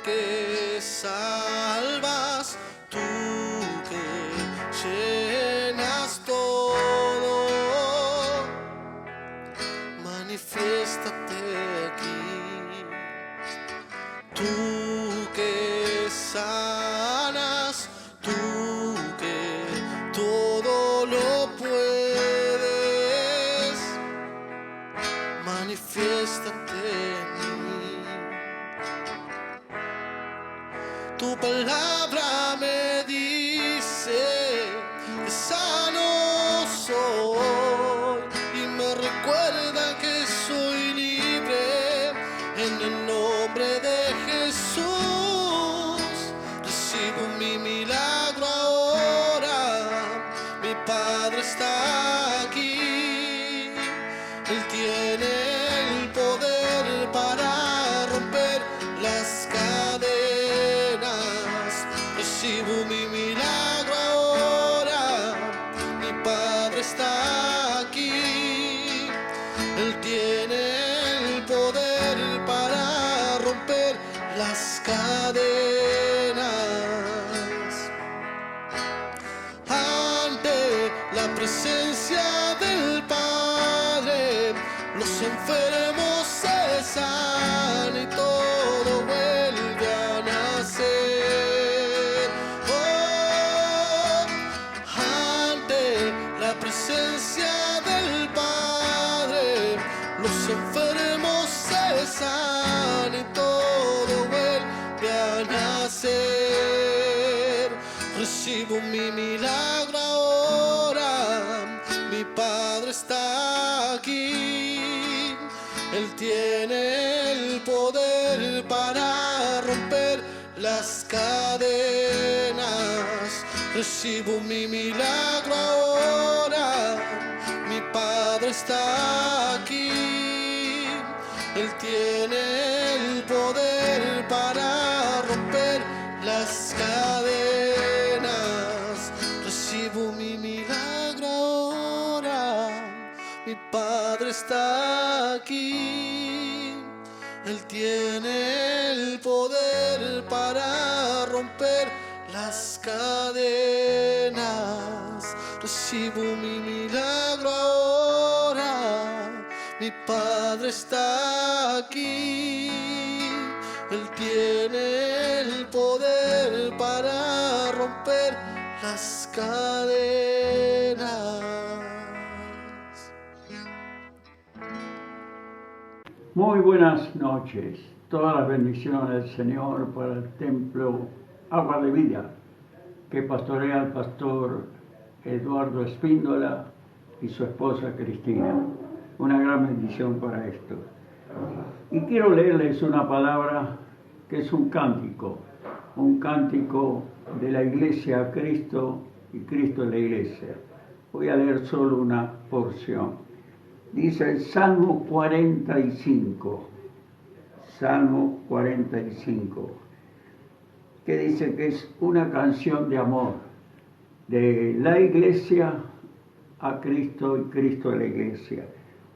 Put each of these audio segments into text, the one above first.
que salvas, tú que llenas todo, manifiéstate aquí. Tú que sanas, tú que todo lo puedes, manifiéstate en mí. Tu palabra me dice que sano soy y me recuerda que soy libre en el nombre de Jesús. Recibo mi milagro ahora, mi Padre está aquí. Él tiene el poder para romper las cadenas. Recibo mi milagro ahora, mi Padre está aquí. Él tiene el poder para romper las cadenas. Ante la presencia del Padre, los enfermos cesan y todo vuelve a nacer. Oh, ante la presencia del Padre, los enfermos cesan y todo vuelve a nacer. Recibo mi milagro ahora, mi Padre está aquí. Él tiene el poder para romper las cadenas. Recibo mi milagro ahora, mi Padre está aquí. Él tiene el poder para romper las cadenas. Recibo mi milagro ahora, mi Padre está aquí. Él tiene el poder para romper las cadenas. Recibo mi milagro ahora, mi Padre está aquí. Él tiene el poder para romper las cadenas. Muy buenas noches. Todas las bendiciones del Señor para el templo Agua de Vida, que pastorea el pastor Eduardo Espíndola y su esposa Cristina. Una gran bendición para esto. Y quiero leerles una palabra que es un cántico de la iglesia a Cristo y Cristo en la iglesia. Voy a leer solo una porción. Dice el Salmo 45, que dice que es una canción de amor de la iglesia a Cristo y Cristo a la iglesia.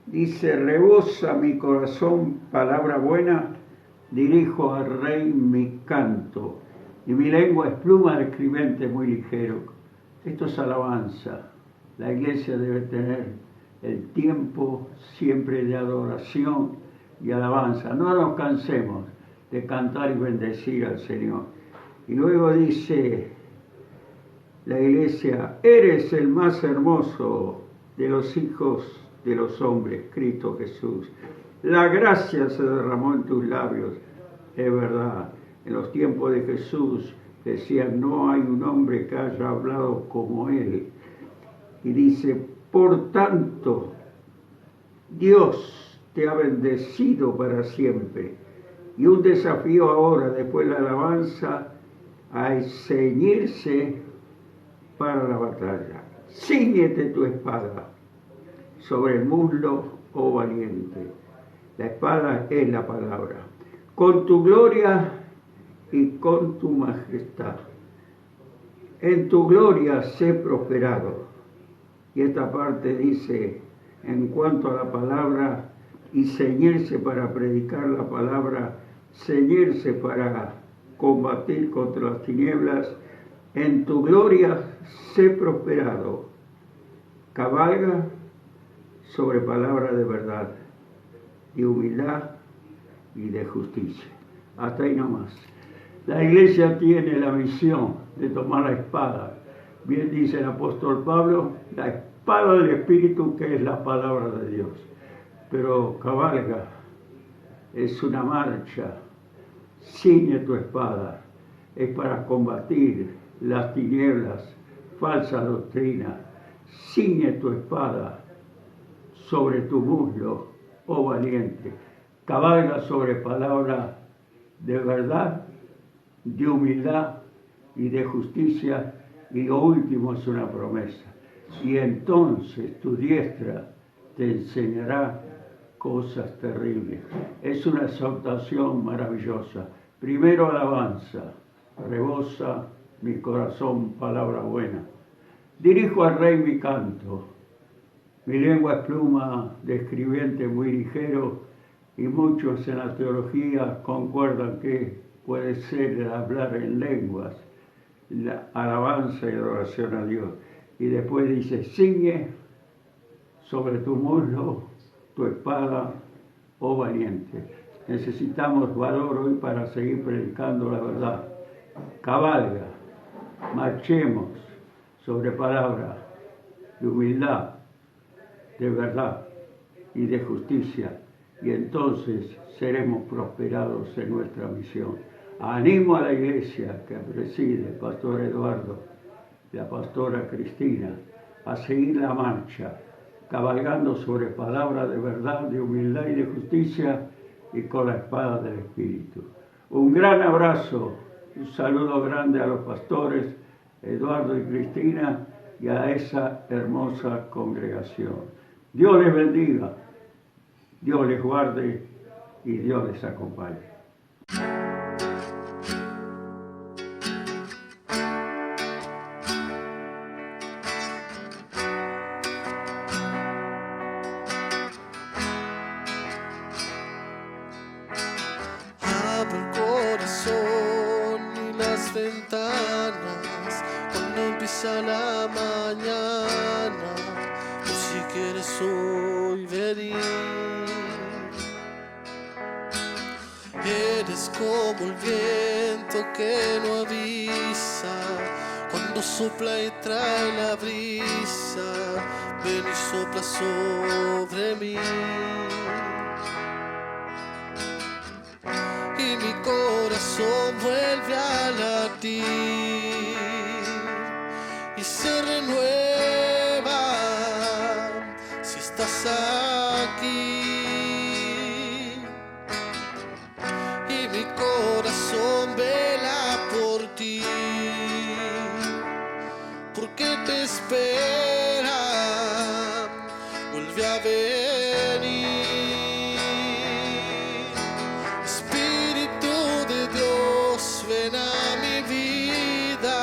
Dice: rebosa mi corazón palabra buena, dirijo al Rey mi canto, y mi lengua es pluma de escribiente muy ligero. Esto es alabanza. La iglesia debe tener el tiempo siempre de adoración y alabanza. No nos cansemos de cantar y bendecir al Señor. Y luego dice la iglesia: eres el más hermoso de los hijos de los hombres, Cristo Jesús. La gracia se derramó en tus labios. Es verdad, en los tiempos de Jesús decían: no hay un hombre que haya hablado como él. Y dice: por tanto, Dios te ha bendecido para siempre. Y un desafío ahora, después de la alabanza, a ceñirse para la batalla. Cíñete tu espada sobre el muslo, oh valiente. La espada es la palabra. Con tu gloria y con tu majestad. En tu gloria sé prosperado. Y esta parte dice, en cuanto a la palabra, y ceñirse para predicar la palabra, ceñirse para combatir contra las tinieblas. En tu gloria sé prosperado. Cabalga sobre palabra de verdad, de humildad y de justicia. Hasta ahí nomás. La iglesia tiene la misión de tomar la espada. Bien dice el apóstol Pablo, la espada del Espíritu, que es la palabra de Dios. Pero cabalga, es una marcha. Ciñe tu espada, es para combatir las tinieblas, falsa doctrina. Ciñe tu espada sobre tu muslo, oh valiente. Cabalga sobre palabra de verdad, de humildad y de justicia, y lo último es una promesa. Y entonces tu diestra te enseñará cosas terribles. Es una exhortación maravillosa. Primero alabanza, rebosa mi corazón palabra buena. Dirijo al Rey mi canto. Mi lengua es pluma de escribiente muy ligero, y muchos en la teología concuerdan que puede ser el hablar en lenguas, la alabanza y adoración a Dios. Y después dice, ciñe sobre tu muslo tu espada, oh valiente. Necesitamos valor hoy para seguir predicando la verdad. Cabalga, marchemos sobre palabra de humildad, de verdad y de justicia, y entonces seremos prosperados en nuestra misión. Animo a la iglesia que preside el pastor Eduardo, la pastora Cristina, a seguir la marcha, cabalgando sobre palabra de verdad, de humildad y de justicia, y con la espada del Espíritu. Un gran abrazo, un saludo grande a los pastores Eduardo y Cristina y a esa hermosa congregación. Dios les bendiga, Dios les guarde y Dios les acompañe. Abre el corazón y las ventanas cuando empieza la mañana, por si quieres hoy venir. Eres como el viento que no avisa, cuando sopla y trae la brisa, ven y sopla sobre mí. Y mi corazón vuelve a latir y se renueva si estás aquí. Y mi corazón vela por ti, porque te espera, vuelve a venir. Ven a mi vida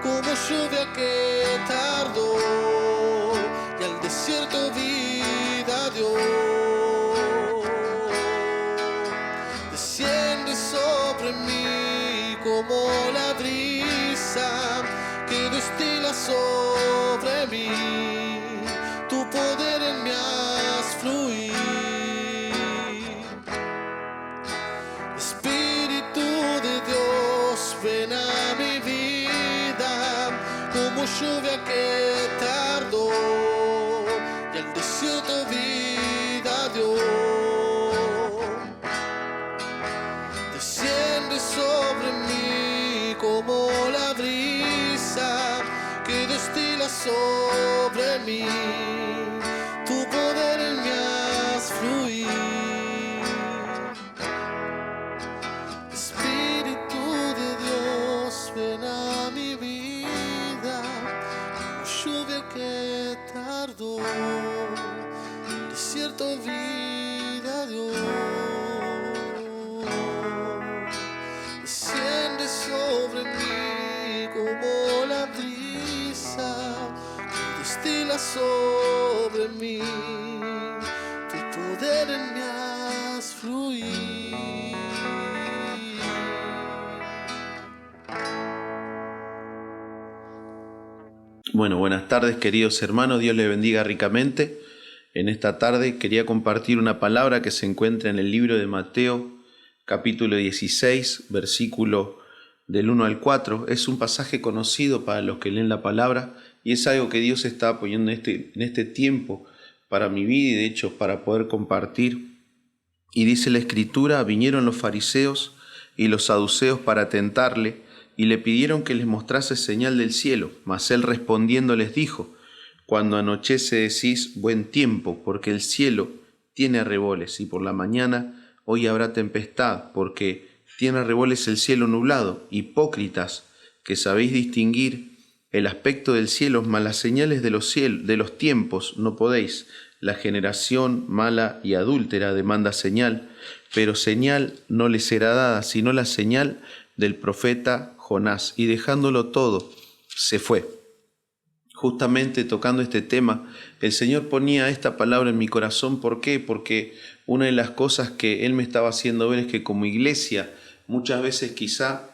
como lluvia que tardó y al desierto vida dio. Desciende sobre mí como la brisa que destila sobre mí, tu poder en mí haz fluir. Ven a mi vida como lluvia que tardó y al desierto vida dio. Desciende sobre mí como la brisa que destila sobre mí, tu poder en mí haz fluir. Ven a mi vida, como lluvia que tardó, desierto vida dio. Desciende sobre mí como la brisa que destila sobre mí, tu poder en mí haz fluir. Bueno, buenas tardes, queridos hermanos, Dios les bendiga ricamente. En esta tarde quería compartir una palabra que se encuentra en el libro de Mateo, capítulo 16, versículo del 1 al 4. Es un pasaje conocido para los que leen la palabra y es algo que Dios está apoyando en este tiempo para mi vida y de hecho para poder compartir. Y dice la Escritura: vinieron los fariseos y los saduceos para tentarle, y le pidieron que les mostrase señal del cielo. Mas él respondiendo les dijo: cuando anochece decís buen tiempo, porque el cielo tiene arreboles, y por la mañana hoy habrá tempestad, porque tiene arreboles el cielo nublado. Hipócritas, que sabéis distinguir el aspecto del cielo, mas las señales de los tiempos no podéis. La generación mala y adúltera demanda señal, pero señal no le será dada, sino la señal del profeta Jonás. Y dejándolo todo, se fue. Justamente tocando este tema, el Señor ponía esta palabra en mi corazón. ¿Por qué? Porque una de las cosas que Él me estaba haciendo ver es que como iglesia, muchas veces quizá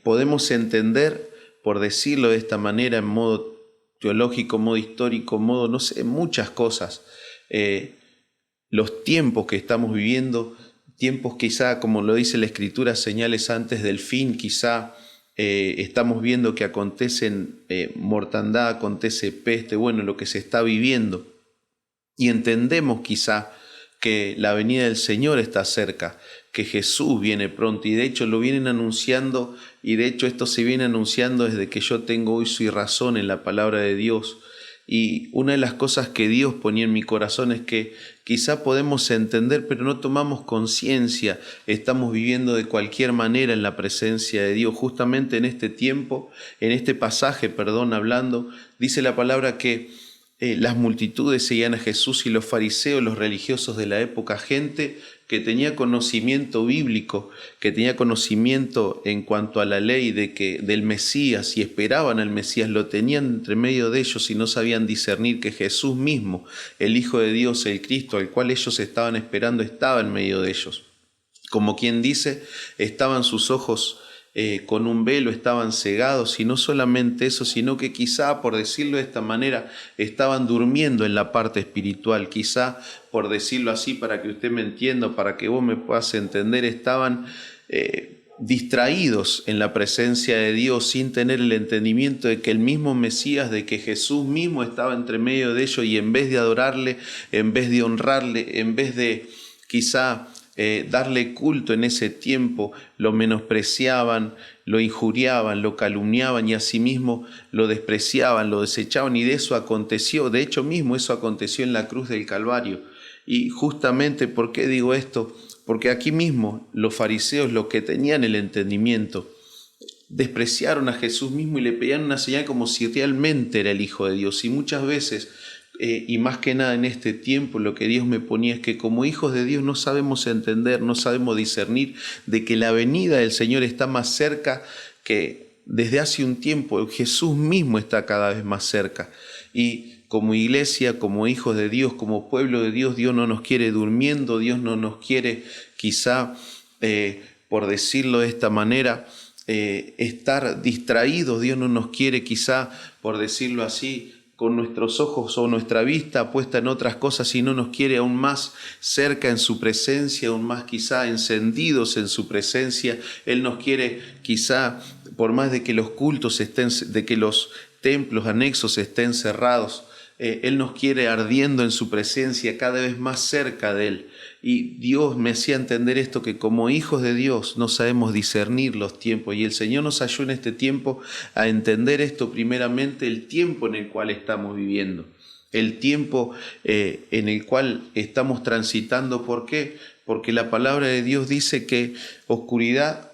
podemos entender, por decirlo de esta manera, en modo teológico, modo histórico, modo, no sé, muchas cosas, los tiempos que estamos viviendo, tiempos quizá, como lo dice la Escritura, señales antes del fin. Quizá estamos viendo que acontecen mortandad, acontece peste, bueno, lo que se está viviendo. Y entendemos quizá que la venida del Señor está cerca, que Jesús viene pronto, y de hecho lo vienen anunciando, y de hecho esto se viene anunciando desde que yo tengo uso y razón en la palabra de Dios. Y una de las cosas que Dios ponía en mi corazón es que quizá podemos entender, pero no tomamos conciencia. Estamos viviendo de cualquier manera en la presencia de Dios. Justamente en este tiempo, en este pasaje, hablando, dice la palabra que las multitudes seguían a Jesús y los fariseos, los religiosos de la época, gente que tenía conocimiento bíblico, que tenía conocimiento en cuanto a la ley del Mesías y esperaban al Mesías, lo tenían entre medio de ellos y no sabían discernir que Jesús mismo, el Hijo de Dios, el Cristo, al cual ellos estaban esperando, estaba en medio de ellos. Como quien dice, estaban sus ojos con un velo, estaban cegados, y no solamente eso, sino que quizá, por decirlo de esta manera, estaban durmiendo en la parte espiritual. Quizá, por decirlo así, para que usted me entienda, para que vos me puedas entender, estaban distraídos en la presencia de Dios, sin tener el entendimiento de que el mismo Mesías, de que Jesús mismo estaba entre medio de ellos, y en vez de adorarle, en vez de honrarle, en vez de quizá darle culto en ese tiempo, lo menospreciaban, lo injuriaban, lo calumniaban y asimismo lo despreciaban, lo desechaban, y de eso aconteció, de hecho mismo eso aconteció en la cruz del Calvario. Y justamente, ¿por qué digo esto? Porque aquí mismo los fariseos, los que tenían el entendimiento, despreciaron a Jesús mismo y le pedían una señal como si realmente era el Hijo de Dios. Y muchas veces, y más que nada en este tiempo, lo que Dios me ponía es que como hijos de Dios no sabemos entender, no sabemos discernir de que la venida del Señor está más cerca, que desde hace un tiempo Jesús mismo está cada vez más cerca. Y como iglesia, como hijos de Dios, como pueblo de Dios, Dios no nos quiere durmiendo, Dios no nos quiere quizá, por decirlo de esta manera, estar distraídos. Dios no nos quiere quizá, por decirlo así, con nuestros ojos o nuestra vista puesta en otras cosas, sino nos quiere aún más cerca en su presencia, aún más quizá encendidos en su presencia. Él nos quiere quizá, por más de que los cultos estén, de que los templos anexos estén cerrados, Él nos quiere ardiendo en su presencia, cada vez más cerca de Él. Y Dios me hacía entender esto, que como hijos de Dios no sabemos discernir los tiempos, y el Señor nos ayudó en este tiempo a entender esto, primeramente el tiempo en el cual estamos viviendo, el tiempo en el cual estamos transitando. ¿Por qué? Porque la palabra de Dios dice que oscuridad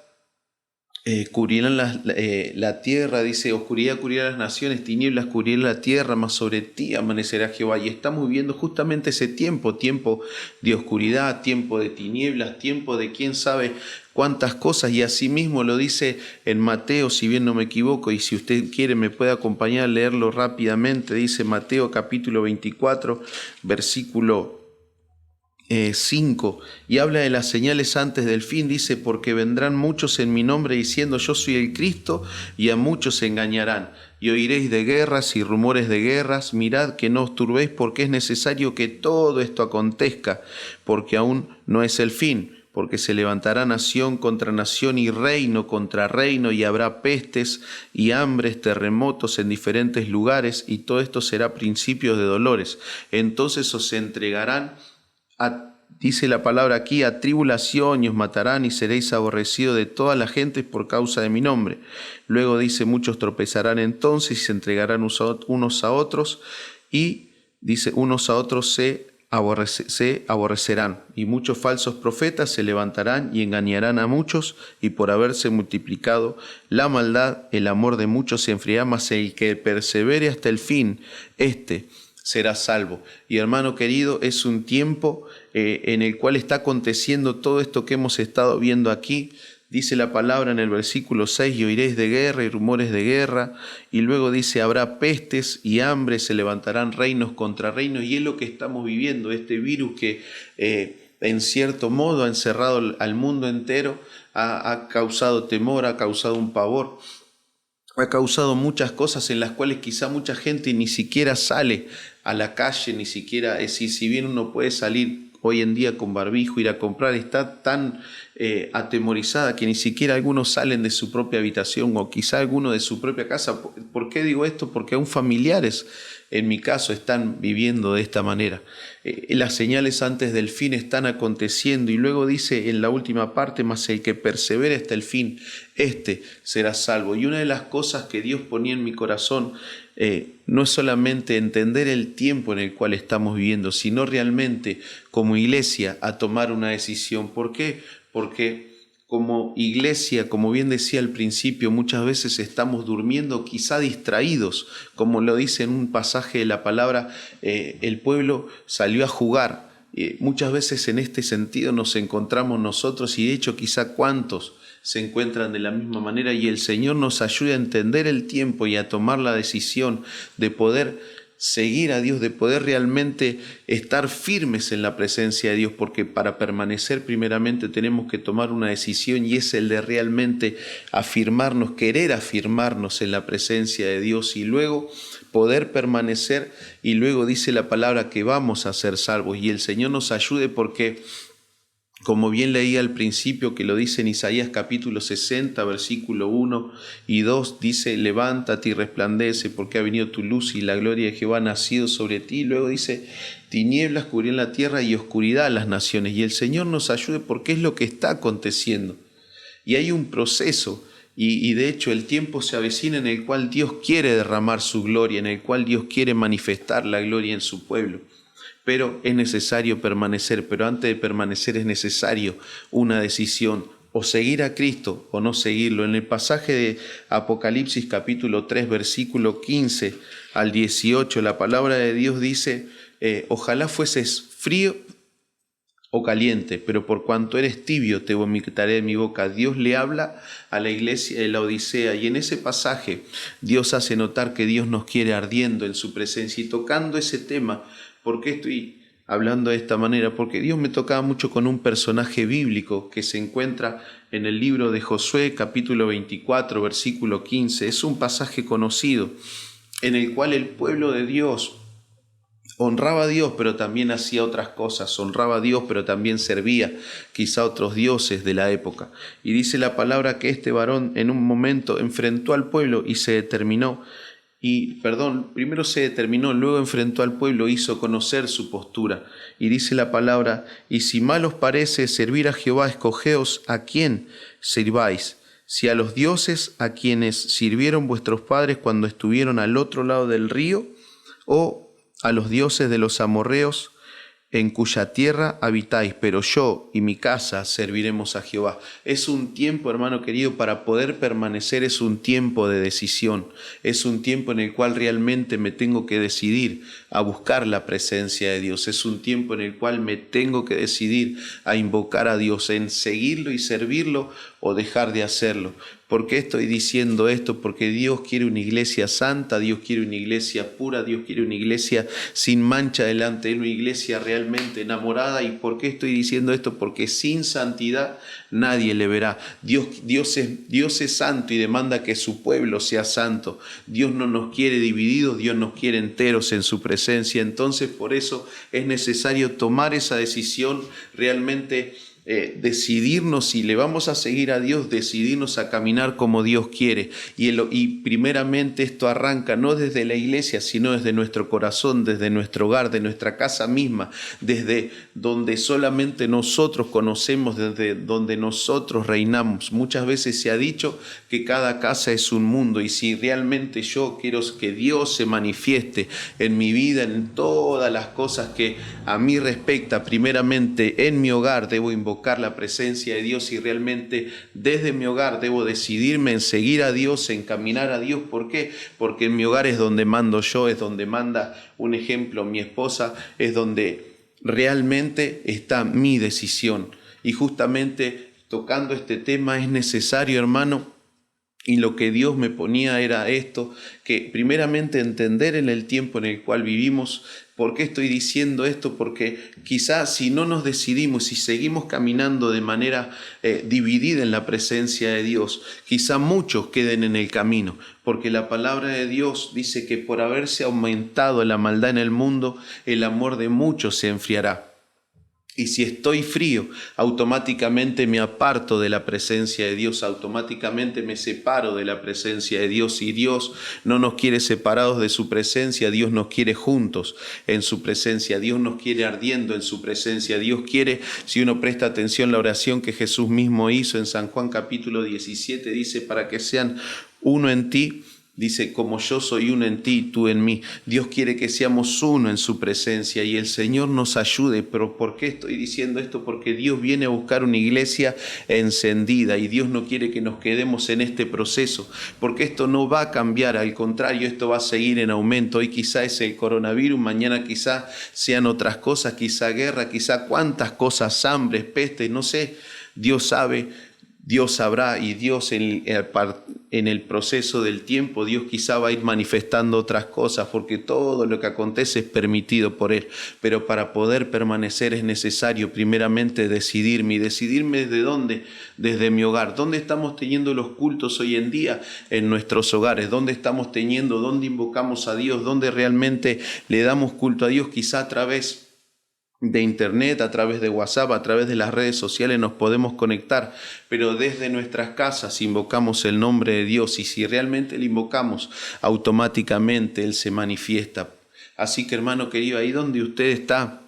cubrirán la tierra, dice, oscuridad cubrirá las naciones, tinieblas cubrirán la tierra, mas sobre ti amanecerá Jehová. Y estamos viviendo justamente ese tiempo de oscuridad, tiempo de tinieblas, tiempo de quién sabe cuántas cosas. Y asimismo lo dice en Mateo, si bien no me equivoco, y si usted quiere me puede acompañar a leerlo rápidamente. Dice Mateo capítulo 24, versículo 5, y habla de las señales antes del fin. Dice: porque vendrán muchos en mi nombre diciendo yo soy el Cristo, y a muchos se engañarán. y oiréis de guerras y rumores de guerras. Mirad que no os turbéis, porque es necesario que todo esto acontezca, porque aún no es el fin. Porque se levantará nación contra nación y reino contra reino, y habrá pestes y hambres, terremotos en diferentes lugares, y todo esto será principio de dolores. Entonces os entregarán dice la palabra aquí, a tribulación, y os matarán, y seréis aborrecidos de toda la gente por causa de mi nombre. Luego dice, muchos tropezarán entonces y se entregarán unos a otros, y dice, unos a otros se aborrecerán, y muchos falsos profetas se levantarán y engañarán a muchos, y por haberse multiplicado la maldad, el amor de muchos se enfriará, mas el que persevere hasta el fin, será salvo. Y hermano querido, es un tiempo en el cual está aconteciendo todo esto que hemos estado viendo aquí. Dice la palabra en el versículo 6, y oiréis de guerra y rumores de guerra, y luego dice, habrá pestes y hambre, se levantarán reinos contra reinos, y es lo que estamos viviendo, este virus que en cierto modo ha encerrado al mundo entero, ha causado temor, ha causado un pavor, ha causado muchas cosas en las cuales quizá mucha gente ni siquiera sale a la calle, ni siquiera, si bien uno puede salir hoy en día con barbijo, ir a comprar, está tan atemorizada que ni siquiera algunos salen de su propia habitación o quizá alguno de su propia casa. ¿Por qué digo esto? Porque aún familiares, en mi caso, están viviendo de esta manera. Las señales antes del fin están aconteciendo, y luego dice en la última parte, mas el que persevere hasta el fin, será salvo. Y una de las cosas que Dios ponía en mi corazón no es solamente entender el tiempo en el cual estamos viviendo, sino realmente como iglesia a tomar una decisión. ¿Por qué? Porque como iglesia, como bien decía al principio, muchas veces estamos durmiendo, quizá distraídos, como lo dice en un pasaje de la palabra, el pueblo salió a jugar. Muchas veces en este sentido nos encontramos nosotros, y de hecho quizá cuántos se encuentran de la misma manera, y el Señor nos ayude a entender el tiempo y a tomar la decisión de poder seguir a Dios, de poder realmente estar firmes en la presencia de Dios, porque para permanecer primeramente tenemos que tomar una decisión, y es el de realmente afirmarnos, querer afirmarnos en la presencia de Dios, y luego poder permanecer, y luego dice la palabra que vamos a ser salvos, y el Señor nos ayude porque, como bien leí al principio, que lo dice en Isaías capítulo 60, versículo 1 y 2, dice, levántate y resplandece, porque ha venido tu luz y la gloria de Jehová ha nacido sobre ti. Y luego dice, tinieblas cubrían la tierra y oscuridad a las naciones. Y el Señor nos ayude porque es lo que está aconteciendo. Y hay un proceso, y de hecho el tiempo se avecina en el cual Dios quiere derramar su gloria, en el cual Dios quiere manifestar la gloria en su pueblo. Pero es necesario permanecer, pero antes de permanecer es necesario una decisión, o seguir a Cristo o no seguirlo. En el pasaje de Apocalipsis capítulo 3, versículo 15 al 18, la palabra de Dios dice, ojalá fueses frío o caliente, pero por cuanto eres tibio te vomitaré de mi boca. Dios le habla a la iglesia de la Odisea, y en ese pasaje Dios hace notar que Dios nos quiere ardiendo en su presencia. Y tocando ese tema, ¿por qué estoy hablando de esta manera? Porque Dios me tocaba mucho con un personaje bíblico que se encuentra en el libro de Josué, capítulo 24, versículo 15. Es un pasaje conocido en el cual el pueblo de Dios honraba a Dios, pero también hacía otras cosas. Honraba a Dios, pero también servía quizá otros dioses de la época. Y dice la palabra que este varón en un momento enfrentó al pueblo y primero se determinó, luego enfrentó al pueblo, hizo conocer su postura. Y dice la palabra, y si mal os parece servir a Jehová, escogeos a quién sirváis, si a los dioses a quienes sirvieron vuestros padres cuando estuvieron al otro lado del río, o a los dioses de los amorreos en cuya tierra habitáis, pero yo y mi casa serviremos a Jehová. Es un tiempo, hermano querido, para poder permanecer, es un tiempo de decisión, es un tiempo en el cual realmente me tengo que decidir a buscar la presencia de Dios, es un tiempo en el cual me tengo que decidir a invocar a Dios, en seguirlo y servirlo o dejar de hacerlo, ¿Por qué estoy diciendo esto? Porque Dios quiere una iglesia santa, Dios quiere una iglesia pura, Dios quiere una iglesia sin mancha delante de él, una iglesia realmente enamorada. ¿Y por qué estoy diciendo esto? Porque sin santidad nadie le verá. Dios es santo y demanda que su pueblo sea santo. Dios no nos quiere divididos, Dios nos quiere enteros en su presencia. Entonces, por eso es necesario tomar esa decisión, realmente decidirnos, si le vamos a seguir a Dios, decidirnos a caminar como Dios quiere. Y primeramente esto arranca no desde la iglesia, sino desde nuestro corazón, desde nuestro hogar, de nuestra casa misma, desde donde solamente nosotros conocemos, desde donde nosotros reinamos. Muchas veces se ha dicho que cada casa es un mundo, y si realmente yo quiero que Dios se manifieste en mi vida, en todas las cosas que a mí respecta, primeramente en mi hogar debo invocar la presencia de Dios, y realmente desde mi hogar debo decidirme en seguir a Dios, en caminar a Dios. ¿Por qué? Porque en mi hogar es donde mando yo, es donde manda, un ejemplo, mi esposa, es donde realmente está mi decisión. Y justamente tocando este tema es necesario, hermano, y lo que Dios me ponía era esto, que primeramente entender en el tiempo en el cual vivimos. ¿Por qué estoy diciendo esto? Porque quizás si no nos decidimos, si seguimos caminando de manera dividida en la presencia de Dios, quizá muchos queden en el camino, porque la palabra de Dios dice que por haberse aumentado la maldad en el mundo, el amor de muchos se enfriará. Y si estoy frío, automáticamente me aparto de la presencia de Dios, automáticamente me separo de la presencia de Dios. Y Dios no nos quiere separados de su presencia, Dios nos quiere juntos en su presencia, Dios nos quiere ardiendo en su presencia. Dios quiere, si uno presta atención, la oración que Jesús mismo hizo en San Juan capítulo 17, dice, para que sean uno en ti. Dice, como yo soy uno en ti y tú en mí. Dios quiere que seamos uno en su presencia, y el Señor nos ayude. Pero ¿por qué estoy diciendo esto? Porque Dios viene a buscar una iglesia encendida, y Dios no quiere que nos quedemos en este proceso, porque esto no va a cambiar, al contrario, esto va a seguir en aumento. Hoy quizá es el coronavirus, mañana quizá sean otras cosas, quizá guerra, quizá cuántas cosas, hambre, peste, no sé, Dios sabe. Dios sabrá, y Dios en el proceso del tiempo, Dios quizá va a ir manifestando otras cosas, porque todo lo que acontece es permitido por Él. Pero para poder permanecer es necesario primeramente decidirme. ¿Y decidirme desde dónde? Desde mi hogar. ¿Dónde estamos teniendo los cultos hoy en día? En nuestros hogares. ¿Dónde estamos teniendo? ¿Dónde invocamos a Dios? ¿Dónde realmente le damos culto a Dios? Quizá a través de internet, a través de WhatsApp, a través de las redes sociales nos podemos conectar, pero desde nuestras casas invocamos el nombre de Dios, y si realmente le invocamos, automáticamente Él se manifiesta. Así que, hermano querido, ahí donde usted está,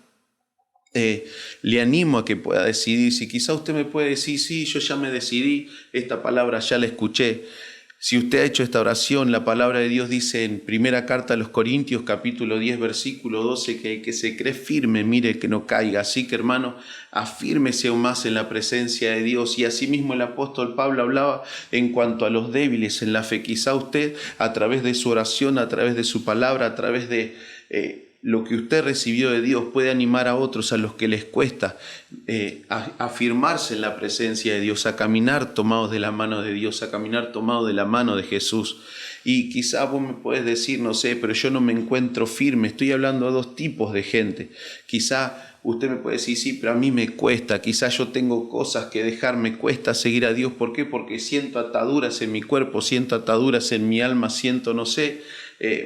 le animo a que pueda decidir. Si quizá usted me puede decir, sí, yo ya me decidí, esta palabra ya la escuché. Si usted ha hecho esta oración, la palabra de Dios dice en primera carta a los Corintios, capítulo 10, versículo 12, que el que se cree firme, mire que no caiga. Así que, hermano, afírmese aún más en la presencia de Dios. Y asimismo el apóstol Pablo hablaba en cuanto a los débiles en la fe. Quizá usted, a través de su oración, a través de su palabra, a través de lo que usted recibió de Dios, puede animar a otros, a los que les cuesta a afirmarse en la presencia de Dios, a caminar tomados de la mano de Dios, a caminar tomados de la mano de Jesús. Y quizá vos me puedes decir, no sé, pero yo no me encuentro firme. Estoy hablando a dos tipos de gente. Quizá usted me puede decir, sí, pero a mí me cuesta. Quizá yo tengo cosas que dejar, me cuesta seguir a Dios. ¿Por qué? Porque siento ataduras en mi cuerpo, siento ataduras en mi alma, siento, no sé,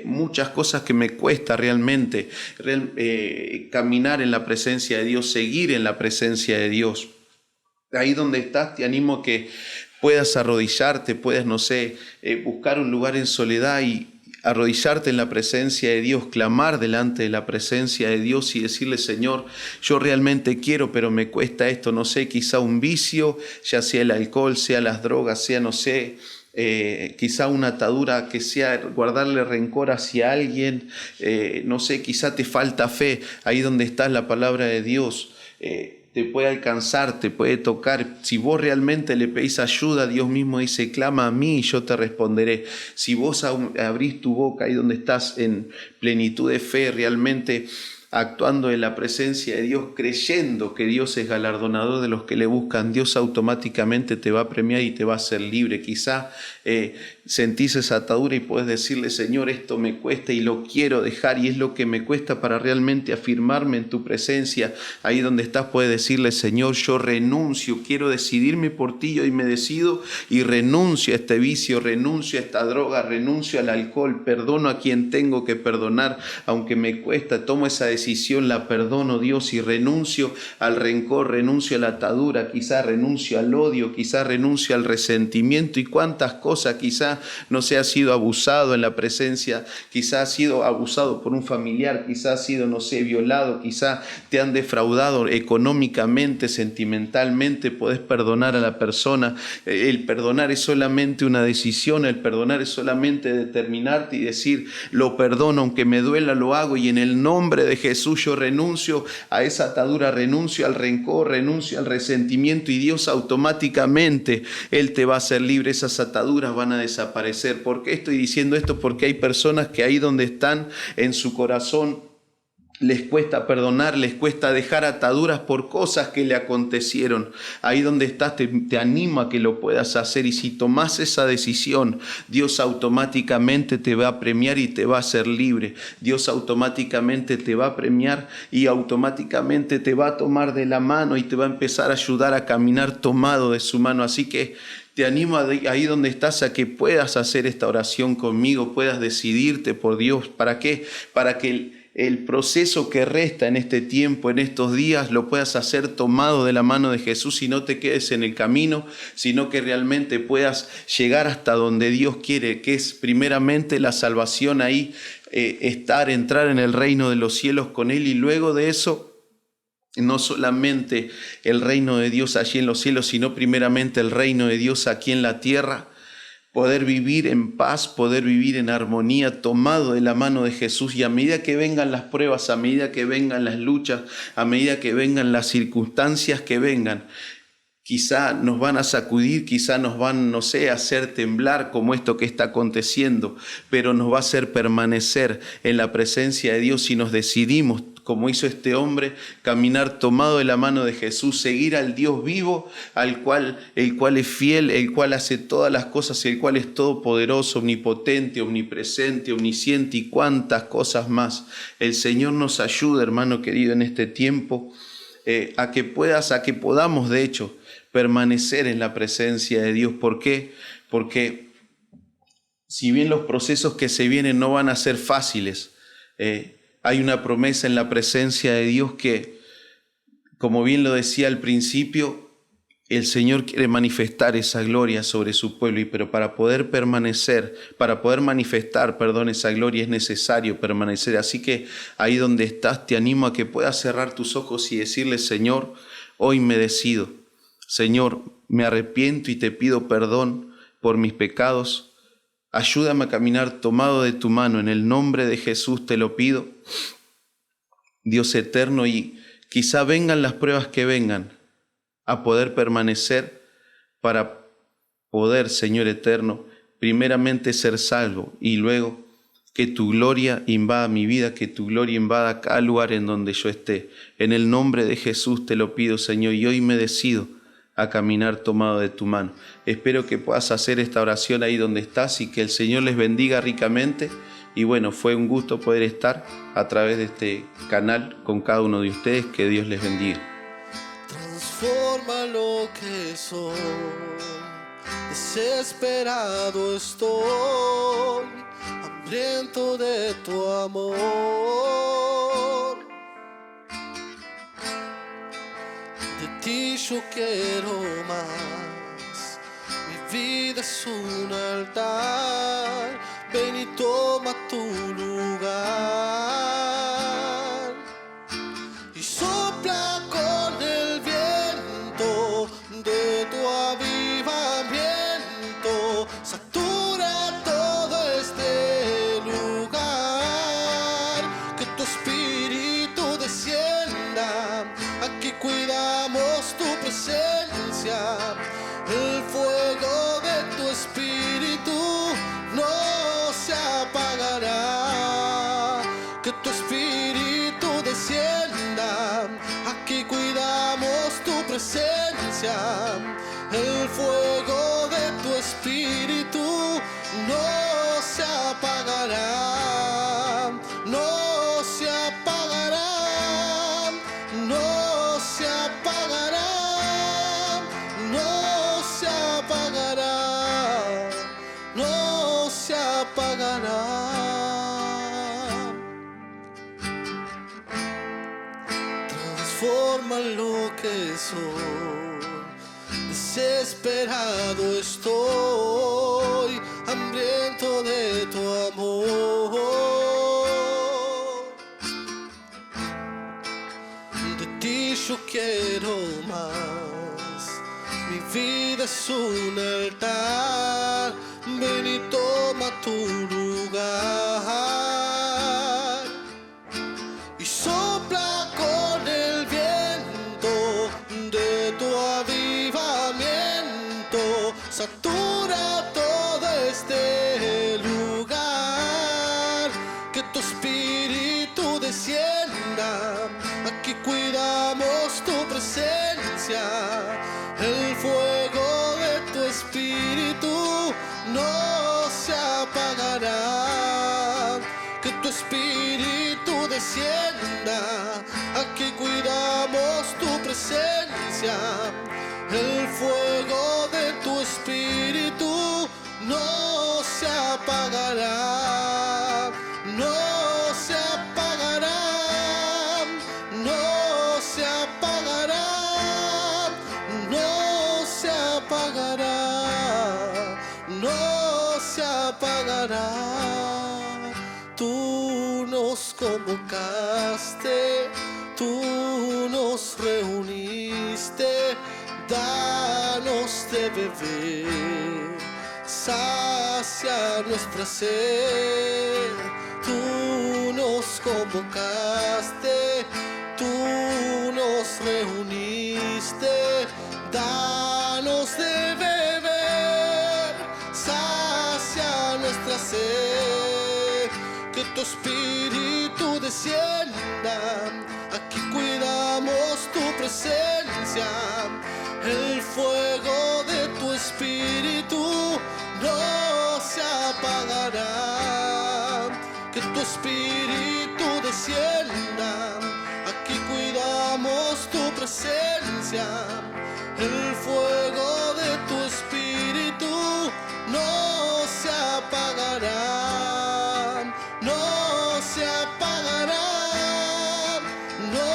muchas cosas que me cuesta realmente caminar en la presencia de Dios, seguir en la presencia de Dios. Ahí donde estás, te animo a que puedas arrodillarte, puedas, no sé, buscar un lugar en soledad y arrodillarte en la presencia de Dios, clamar delante de la presencia de Dios y decirle, Señor, yo realmente quiero, pero me cuesta esto, no sé, quizá un vicio, ya sea el alcohol, sea las drogas, sea, no sé, quizá una atadura que sea guardarle rencor hacia alguien, no sé, quizá te falta fe. Ahí donde está la palabra de Dios, te puede alcanzar, te puede tocar. Si vos realmente le pedís ayuda, Dios mismo dice, clama a mí y yo te responderé. Si vos abrís tu boca ahí donde estás en plenitud de fe, realmente actuando en la presencia de Dios, creyendo que Dios es galardonador de los que le buscan, Dios automáticamente te va a premiar y te va a hacer libre. Quizá sentís esa atadura y puedes decirle: Señor, esto me cuesta y lo quiero dejar, y es lo que me cuesta para realmente afirmarme en tu presencia. Ahí donde estás puedes decirle: Señor, yo renuncio, quiero decidirme por ti, y hoy me decido y renuncio a este vicio, renuncio a esta droga, renuncio al alcohol, perdono a quien tengo que perdonar, aunque me cuesta, tomo esa decisión, la perdono, Dios, y renuncio al rencor, renuncio a la atadura, quizá renuncio al odio, quizá renuncio al resentimiento, y cuántas cosas. Quizá no se ha sido abusado en la presencia, quizá ha sido abusado por un familiar, quizá ha sido, no sé, violado, quizá te han defraudado económicamente, sentimentalmente. Podés perdonar a la persona. El perdonar es solamente una decisión, el perdonar es solamente determinarte y decir: lo perdono, aunque me duela, lo hago, y en el nombre de Jesús yo renuncio a esa atadura, renuncio al rencor, renuncio al resentimiento, y Dios automáticamente, Él te va a hacer libre. Esas ataduras van a desaparecer. ¿Por qué estoy diciendo esto? Porque hay personas que ahí donde están en su corazón les cuesta perdonar, les cuesta dejar ataduras por cosas que le acontecieron. Ahí donde estás te animo a que lo puedas hacer, y si tomás esa decisión, Dios automáticamente te va a premiar y te va a hacer libre. Dios automáticamente te va a premiar y automáticamente te va a tomar de la mano y te va a empezar a ayudar a caminar tomado de su mano. Así que te animo ahí donde estás a que puedas hacer esta oración conmigo, puedas decidirte por Dios. ¿Para qué? Para que el proceso que resta en este tiempo, en estos días, lo puedas hacer tomado de la mano de Jesús, y no te quedes en el camino, sino que realmente puedas llegar hasta donde Dios quiere, que es primeramente la salvación, ahí entrar en el reino de los cielos con Él, y luego de eso, no solamente el reino de Dios allí en los cielos, sino primeramente el reino de Dios aquí en la tierra. Poder vivir en paz, poder vivir en armonía, tomado de la mano de Jesús. Y a medida que vengan las pruebas, a medida que vengan las luchas, a medida que vengan las circunstancias que vengan, quizá nos van a sacudir, quizá nos van, no sé, a hacer temblar como esto que está aconteciendo, pero nos va a hacer permanecer en la presencia de Dios si nos decidimos, como hizo este hombre, caminar tomado de la mano de Jesús, seguir al Dios vivo, el cual es fiel, el cual hace todas las cosas, el cual es todopoderoso, omnipotente, omnipresente, omnisciente y cuantas cosas más. El Señor nos ayuda, hermano querido, en este tiempo, a que podamos, de hecho, permanecer en la presencia de Dios. ¿Por qué? Porque si bien los procesos que se vienen no van a ser fáciles, hay una promesa en la presencia de Dios que, como bien lo decía al principio, el Señor quiere manifestar esa gloria sobre su pueblo, pero para poder manifestar esa gloria es necesario permanecer. Así que ahí donde estás te animo a que puedas cerrar tus ojos y decirle: Señor, hoy me decido. Señor, me arrepiento y te pido perdón por mis pecados. Ayúdame a caminar tomado de tu mano. En el nombre de Jesús te lo pido, Dios eterno, y quizá vengan las pruebas que vengan, a poder permanecer para poder, Señor eterno, primeramente ser salvo y luego que tu gloria invada mi vida, que tu gloria invada cada lugar en donde yo esté. En el nombre de Jesús te lo pido, Señor, y hoy me decido a caminar tomado de tu mano. Espero que puedas hacer esta oración ahí donde estás y que el Señor les bendiga ricamente. Y bueno, fue un gusto poder estar a través de este canal con cada uno de ustedes. Que Dios les bendiga. Transforma lo que soy, desesperado estoy, hambriento de tu amor. De ti yo quiero más, mi vida es un altar, ven y toma tu lugar. Y sopla con el viento de tu avivamiento, satura todo este lugar, que tu espíritu descienda, aquí cuidamos tu presencia, el fuego de tu espíritu no se apagará, que tu espíritu descienda, presencia, el fuego de tu espíritu no se apagará, no se apagará, no se apagará, no se apagará, no se apagará. Transforma lo que soy, desesperado estoy, hambriento de tu amor. De ti yo quiero más, mi vida es un altar, ven y toma tu lugar. Y sopla con el viento de tu avivamiento, satura todo este lugar, que tu espíritu descienda, aquí cuidamos tu presencia, el fuego de tu espíritu no se apagará, que tu espíritu descienda, aquí cuidamos tu presencia, el fuego de tu espíritu no se apagará, no se apagará, no se apagará, no se apagará, no se apagará. Tú nos convocaste, tú nos reuniste, danos de beber, sacia nuestra sed. Tú nos convocaste, tú nos reuniste, danos de beber, sacia nuestra sed. Que tu espíritu descienda, aquí cuidamos tu presencia, el fuego de tu espíritu no se apagará, que tu espíritu descienda, aquí cuidamos tu presencia, el fuego de tu espíritu no se apagará, no se apagará, no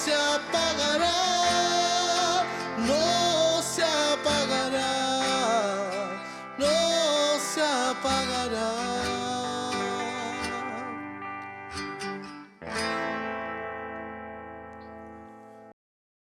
se apagará, no se apagará, no se apagará.